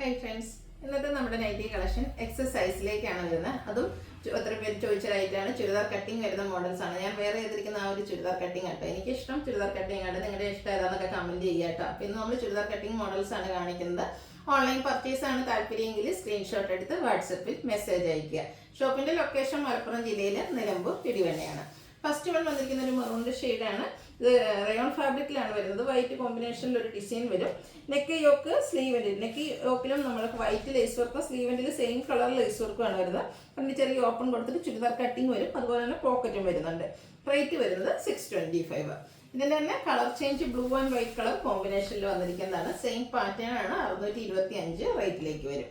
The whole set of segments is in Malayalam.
ഹായ് ഫ്രണ്ട്സ്, ഇന്നത്തെ നമ്മുടെ നൈറ്റി കളക്ഷൻ എക്സസൈസിലേക്കാണ് വരുന്നത്. അതും ഒത്തിരി പേര് ചോദിച്ചതായിട്ടാണ്. ചുരിദാർ കട്ടിങ് വരുന്ന മോഡൽസ് ആണ്. ഞാൻ വേറെ ചെയ്തിരിക്കുന്ന ആ ഒരു ചുരിദാർ കട്ടിങ് ആട്ടോ. എനിക്കിഷ്ടം ചുരിദാർ കട്ടിങ് ആണ്. നിങ്ങളുടെ ഇഷ്ടം ഏതാണെന്നൊക്കെ കമൻറ്റ് ചെയ്യുക കേട്ടോ. അപ്പോൾ ഇന്ന് നമ്മൾ ചുരിദാർ കട്ടിങ് മോഡൽസ് ആണ് കാണിക്കുന്നത്. ഓൺലൈൻ പർച്ചേസ് ആണ് താല്പര്യമെങ്കിൽ സ്ക്രീൻഷോട്ട് എടുത്ത് വാട്സപ്പിൽ മെസ്സേജ് അയയ്ക്കുക. ഷോപ്പിൻ്റെ ലൊക്കേഷൻ മലപ്പുറം ജില്ലയിൽ നിലമ്പൂർ പിടിവണ്ണയാണ്. ഫസ്റ്റ് വൺ വന്നിരിക്കുന്ന ഒരു മെറൂണിൻ്റെ ഷെയ്ഡാണ്. ഇത് റയോൺ ഫാബ്രിക്കിലാണ് വരുന്നത്. വൈറ്റ് കോമ്പിനേഷനിൽ ഒരു ഡിസൈൻ വരും. നെക്ക് യോക്ക് സ്ലീവെൻറ്റിൽ, നെക്ക് യോക്കിലും നമ്മൾക്ക് വൈറ്റ് ലേസ് വർക്കും സ്ലീവെൻറ്റിൽ സെയിം കളർ ലേസ് വർക്കുമാണ് വരുന്നത്. പിന്നെ ചെറിയ ഓപ്പൺ കൊടുത്തിട്ട് ചുരിദാർ കട്ടിങ് വരും. അതുപോലെ തന്നെ പോക്കറ്റും വരുന്നുണ്ട്. റേറ്റ് വരുന്നത് 625. ഇതിൻ്റെ തന്നെ colour change blue and white colour കോമ്പിനേഷനിൽ വന്നിരിക്കുന്നതാണ്. സെയിം പാറ്റേൺ ആണ്. 625 റേറ്റിലേക്ക് വരും.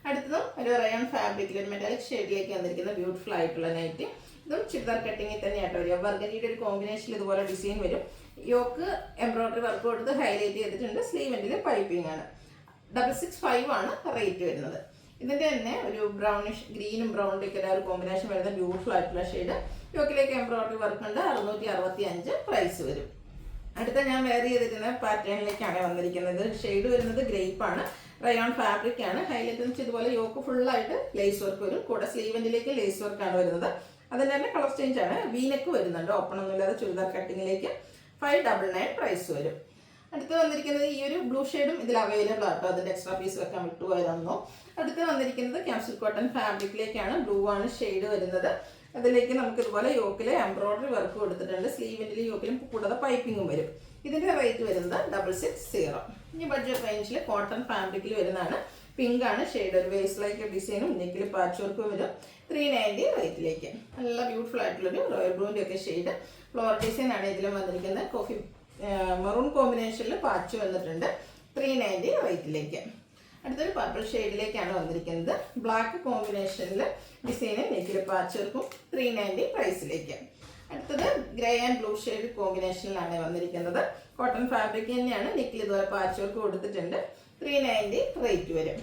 അടുത്തതും ഒരു റയോൺ ഫാബ്രിക്കിൽ ഒരു മെറ്റാലിക് ഷെയ്ഡിലേക്ക് വന്നിരിക്കുന്ന ബ്യൂട്ടിഫുൾ ആയിട്ടുള്ള നൈറ്റ്. ഇതും ചുരിദാർ കട്ടിങ്ങിൽ തന്നെയാട്ടോ വരിക. ബർഗൻഡിയുടെ ഒരു കോമ്പിനേഷനിൽ ഇതുപോലെ ഡിസൈൻ വരും. യോക്ക് എംബ്രോയിഡറി വർക്ക് കൊടുത്ത് ഹൈലൈറ്റ് ചെയ്തിട്ടുണ്ട്. സ്ലീവെൻറ്റിൽ പൈപ്പിംഗ് ആണ്. 665 ആണ് റേറ്റ് വരുന്നത്. ഇതിൻ്റെ തന്നെ ഒരു ബ്രൗണിഷ് ഗ്രീനും ബ്രൗണിലേക്ക് ഒരു കോമ്പിനേഷൻ വരുന്ന ബ്യൂട്ടിഫുൾ ആയിട്ടുള്ള ഷെയ്ഡ്. യോക്കിലേക്ക് എംബ്രോയിഡറി വർക്ക് ഉണ്ട്. 665 പ്രൈസ് വരും. അടുത്ത ഞാൻ വെയർ ചെയ്തിരുന്ന പാറ്റേണിലേക്കാണ് വന്നിരിക്കുന്നത്. ഷെയ്ഡ് വരുന്നത് ഗ്രേപ്പ് ആണ്. റയോൺ ഫാബ്രിക് ആണ്. ഹൈലൈറ്റ് എന്ന് വെച്ചാൽ ഇതുപോലെ യോക്ക് ഫുള്ളായിട്ട് ലേസ് വർക്ക് വരും. കൂടെ സ്ലീവെൻറ്റിലേക്ക് ലേസ് വർക്കാണ് വരുന്നത്. അതിൻ്റെ തന്നെ കളർ ചേഞ്ച് ആണ്. വീനെക്ക് വരുന്നുണ്ട്. ഓപ്പൺ ഒന്നുമില്ലാതെ ചുരിദാർ കട്ടിങ്ങിലേക്ക് 599 പ്രൈസ് വരും. അടുത്ത് വന്നിരിക്കുന്നത് ഈ ഒരു ബ്ലൂ ഷെയ്ഡും ഇതിൽ അവൈലബിൾ ആട്ടോ. അതിൻ്റെ എക്സ്ട്രാ പീസ് വെക്കാൻ വിട്ടുപോയതെന്നോ. അടുത്ത് വന്നിരിക്കുന്നത് ക്യാപ്സൂൾ കോട്ടൺ ഫാബ്രിക്കിലേക്കാണ്. ബ്ലൂ ആണ് ഷെയ്ഡ് വരുന്നത്. അതിലേക്ക് നമുക്ക് ഇതുപോലെ യോക്കിൽ എംബ്രോയിഡറി വർക്ക് കൊടുത്തിട്ടുണ്ട്. സ്ലീവെൻറ്റിലും യോക്കിലും കൂടാതെ പൈപ്പിങ്ങും വരും. ഇതിൻ്റെ റേറ്റ് വരുന്നത് 660. ഇനി ബഡ്ജറ്റ് റേഞ്ചിൽ കോട്ടൺ ഫാബ്രിക്കിൽ വരുന്നതാണ്. പിങ്ക് ആണ് ഷെയ്ഡ്. ഒരു വേസ്റ്റ് ലൈക്ക് ഡിസൈനും നെക്കിൽ പാച്ച് വർക്കും വരും. 390 റേറ്റിലേക്ക്. നല്ല ബ്യൂട്ടിഫുൾ ആയിട്ടുള്ളൊരു റോയൽ ബ്ലൂവിൻ്റെ ഒക്കെ ഷെയ്ഡ്. ഫ്ലോർ ഡിസൈൻ ആണ് ഇതിലും വന്നിരിക്കുന്നത്. കോഫി മെറൂൺ കോമ്പിനേഷനിൽ പാച്ച് വന്നിട്ടുണ്ട്. 390 റേറ്റിലേക്ക്. അടുത്തൊരു പർപ്പിൾ ഷെയ്ഡിലേക്കാണ് വന്നിരിക്കുന്നത്. ബ്ലാക്ക് കോമ്പിനേഷനിൽ ഡിസൈന് നെക്കിൽ പാച്ച് വർക്കും 390 പ്രൈസിലേക്ക്. അടുത്തത് ഗ്രേ ആൻഡ് ബ്ലൂ ഷെയ്ഡ് കോമ്പിനേഷനിലാണ് വന്നിരിക്കുന്നത്. കോട്ടൺ ഫാബ്രിക് തന്നെയാണ്. നെക്കിൽ ഇതുപോലെ പാച്ച് വർക്ക് കൊടുത്തിട്ടുണ്ട്. 390 റേറ്റ് വരും.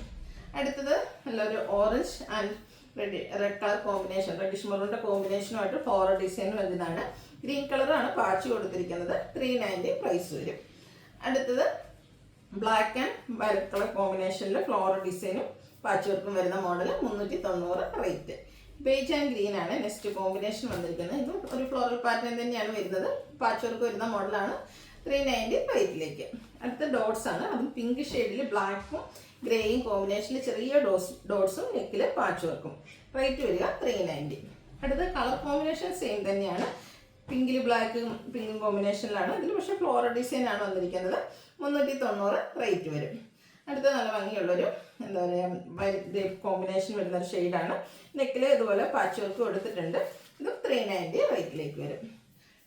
അടുത്തത് നല്ലൊരു orange and red colour combination, reddish മെറൂണിൻ്റെ കോമ്പിനേഷനുമായിട്ട് ഫ്ലോറൽ ഡിസൈൻ വരുന്നതാണ്. ഗ്രീൻ കളറാണ് പാച്ച് കൊടുത്തിരിക്കുന്നത്. 390 പ്രൈസ് വരും. അടുത്തത് ബ്ലാക്ക് ആൻഡ് വയലറ്റ് കളർ കോമ്പിനേഷനിൽ ഫ്ലോറൽ ഡിസൈനും പാച്ച് വർക്കും വരുന്ന model 390 rate. Beige and green ആണ് നെക്സ്റ്റ് കോമ്പിനേഷൻ വന്നിരിക്കുന്നത്. ഇതും ഒരു ഫ്ലോറൽ പാറ്റേൺ തന്നെയാണ് വരുന്നത്. പാച്ച് വർക്ക് വരുന്ന മോഡലാണ്. 390 റേറ്റിലേക്ക്. അടുത്ത ഡോട്ട്സ് ആണ്. അതും പിങ്ക് ഷെയ്ഡിൽ ബ്ലാക്കും ഗ്രേയും കോമ്പിനേഷനിൽ ചെറിയ ഡോട്ട്സും നെക്കിൽ പാച്ച് വർക്കും. റേറ്റ് വരിക 390. അടുത്ത കളർ കോമ്പിനേഷൻ സെയിം തന്നെയാണ്. പിങ്കിൽ ബ്ലാക്കും പിങ്കും കോമ്പിനേഷനിലാണ്. ഇതിൽ പക്ഷേ ഫ്ലോറൽ ഡിസൈൻ ആണ് വന്നിരിക്കുന്നത്. 390 റേറ്റ് വരും. അടുത്ത നല്ല ഭംഗിയുള്ളൊരു എന്താ പറയുക വൈറ്റ് ഗ്രേപ്പ് കോമ്പിനേഷൻ വരുന്നൊരു ഷെയ്ഡാണ്. നെക്കിൽ ഇതുപോലെ പാച്ച് വർക്ക് കൊടുത്തിട്ടുണ്ട്. ഇതും 390 റേറ്റിലേക്ക് വരും.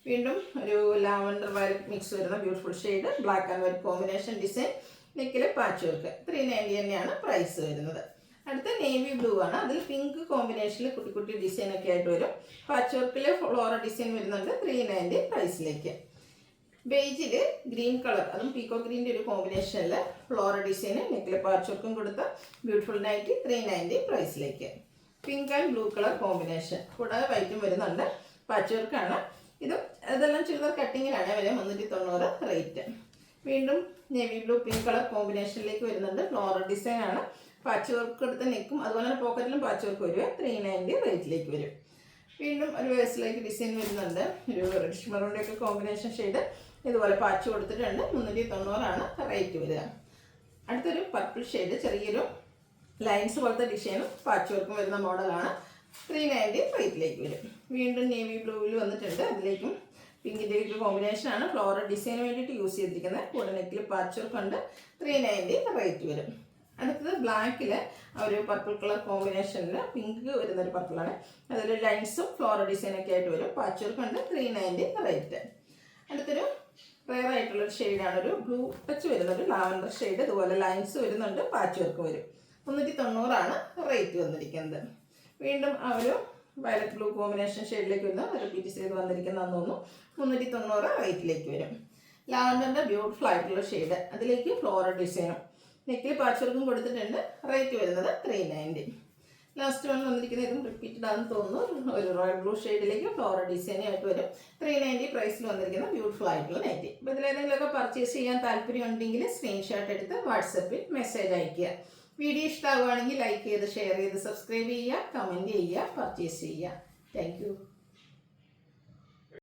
വീണ്ടും ഒരു ലാവൻഡർ വയലറ്റ് മിക്സ് വരുന്ന beautiful shade. Black and white combination design. നെക്കിൽ പാച്ച് വർക്ക്. 390 തന്നെയാണ് പ്രൈസ് വരുന്നത്. അടുത്ത നേവി ബ്ലൂ ആണ്. അതിൽ പിങ്ക് കോമ്പിനേഷനിൽ കുട്ടി കുട്ടി ഡിസൈൻ ഒക്കെ ആയിട്ട് വരും. പാച്ച് വർക്കിൽ ഫ്ലോറൽ ഡിസൈൻ വരുന്നുണ്ട്. 390 പ്രൈസിലേക്ക്. ബേജിൽ ഗ്രീൻ കളർ, അതും പീക്കോ ഗ്രീൻ്റെ ഒരു കോമ്പിനേഷനിൽ ഫ്ലോറൽ ഡിസൈന് നെക്കിൽ പാച്ച് വർക്കും കൊടുത്ത ബ്യൂട്ടിഫുൾ നൈറ്റ് 390 പ്രൈസിലേക്ക്. Pink and blue colour combination കൂടാതെ വൈറ്റും വരുന്നുണ്ട്. പാച്ച് വർക്കാണ്. ഇതെല്ലാം ചുരിദാർ കട്ടിങ്ങിലാണ് വരെ 390 റേറ്റ്. വീണ്ടും നേവി ബ്ലൂ പിങ്ക് കളർ കോമ്പിനേഷനിലേക്ക് വരുന്നുണ്ട്. ഫ്ലോറൽ ഡിസൈൻ ആണ്. പാച്ച് വർക്ക് എടുത്ത് നെക്കും അതുപോലെ തന്നെ പോക്കറ്റിലും പാച്ച് വർക്ക് വരിക. 390 റേറ്റിലേക്ക് വരും. വീണ്ടും ഒരു വേസ്റ്റിലേക്ക് ഡിസൈൻ വരുന്നുണ്ട്. ഒരു റെഡിഷ് മെറൂണിൻ്റെ ഒക്കെ കോമ്പിനേഷൻ ഷെയ്ഡ്. ഇതുപോലെ പാച്ച് കൊടുത്തിട്ടുണ്ട്. 390 ആണ് റേറ്റ് വരിക. അടുത്തൊരു പർപ്പിൾ ഷെയ്ഡ്, ചെറിയൊരു ലൈൻസ് പോലത്തെ ഡിസൈനും പാച്ച് വർക്കും വരുന്ന മോഡലാണ്. 390 റേറ്റിലേക്ക് വരും. വീണ്ടും നേവി ബ്ലൂവിൽ വന്നിട്ടുണ്ട്. അതിലേക്കും പിങ്കിൻ്റെ ഒരു കോമ്പിനേഷനാണ്. ഫ്ലോറൽ ഡിസൈന് വേണ്ടിയിട്ട് യൂസ് ചെയ്തിരിക്കുന്നത്. കൂടെ നെക്കിൽ പാച്ച് വർക്ക് ഉണ്ട്. 390 റേറ്റ് വരും. അടുത്തത് ബ്ലാക്കിൽ ഒരു പർപ്പിൾ കളർ കോമ്പിനേഷനിൽ പിങ്ക് വരുന്നൊരു പർപ്പിളാണ്. അതിൽ ലൈൻസും ഫ്ലോറൽ ഡിസൈനൊക്കെ ആയിട്ട് വരും. പാച്ച് വർക്ക് ഉണ്ട്. 390 റേറ്റ്. അടുത്തൊരു റെയർ ആയിട്ടുള്ളൊരു ഷെയ്ഡാണ്. ഒരു ബ്ലൂ ടച്ച് വരുന്നൊരു ലാവൻഡർ ഷെയ്ഡ്. ഇതുപോലെ ലൈൻസ് വരുന്നുണ്ട്. പാച്ച് വർക്ക് വരും. 390 ആണ് റേറ്റ് വന്നിരിക്കുന്നത്. വീണ്ടും ആ ഒരു വയലറ്റ് ബ്ലൂ കോമ്പിനേഷൻ ഷെയ്ഡിലേക്ക് വരുന്ന റിപ്പീറ്റ് ചെയ്ത് വന്നിരിക്കുന്നതെന്ന് തോന്നുന്നു. 390 റേറ്റിലേക്ക് വരും. ലാവൻഡറിൻ്റെ ബ്യൂട്ടിഫുൾ ആയിട്ടുള്ള ഷെയ്ഡ്. അതിലേക്ക് ഫ്ലോറൽ ഡിസൈനും നെക്കിൽ പാച്ച് വർക്കും കൊടുത്തിട്ടുണ്ട്. റേറ്റ് വരുന്നത് 390. ലാസ്റ്റ് വന്നിരിക്കുന്നത് ഇതും റിപ്പീറ്റഡ് ആണെന്ന് തോന്നുന്നു. ഒരു റോയൽ ബ്ലൂ ഷെയ്ഡിലേക്ക് ഫ്ലോറൽ ഡിസൈനായിട്ട് വരും. 390 പ്രൈസിൽ വന്നിരിക്കുന്ന ബ്യൂട്ടിഫുൾ ആയിട്ടുള്ള നൈറ്റി. അപ്പോൾ ഇതിലേതെങ്കിലുമൊക്കെ പർച്ചേസ് ചെയ്യാൻ താല്പര്യം ഉണ്ടെങ്കിൽ സ്ക്രീൻഷോട്ട് എടുത്ത് വാട്സപ്പിൽ മെസ്സേജ് അയയ്ക്കുക. വീഡിയോ ഇഷ്ടമാവുകയാണെങ്കിൽ ലൈക്ക് ചെയ്ത് ഷെയർ ചെയ്ത് സബ്സ്ക്രൈബ് ചെയ്യുക, കമൻറ്റ് ചെയ്യുക, പർച്ചേസ് ചെയ്യുക. Thank you.